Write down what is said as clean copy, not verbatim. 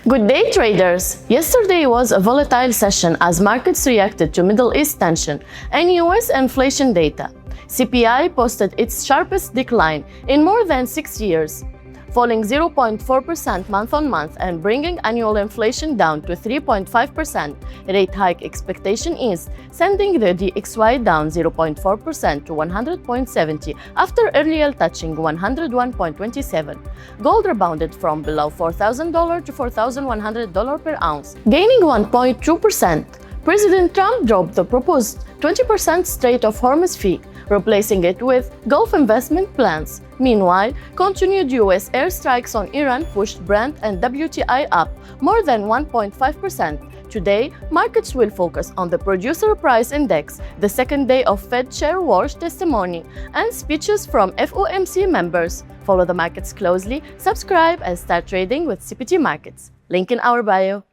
Good day, traders! Yesterday was a volatile session as markets reacted to Middle East tension and US inflation data. CPI posted its sharpest decline in more than 6 years, falling 0.4% month-on-month and bringing annual inflation down to 3.5%. Rate hike expectation eased, sending the DXY down 0.4% to 100.70 after earlier touching 101.27. Gold rebounded from below $4,000 to $4,100 per ounce, gaining 1.2%. President Trump dropped the proposed 20% Strait of Hormuz fee, replacing it with Gulf investment plans. Meanwhile, continued US airstrikes on Iran pushed Brent and WTI up more than 1.5%. Today, markets will focus on the Producer Price Index, the second day of Fed Chair Warsh testimony, and speeches from FOMC members. Follow the markets closely, subscribe, and start trading with CPT Markets. Link in our bio.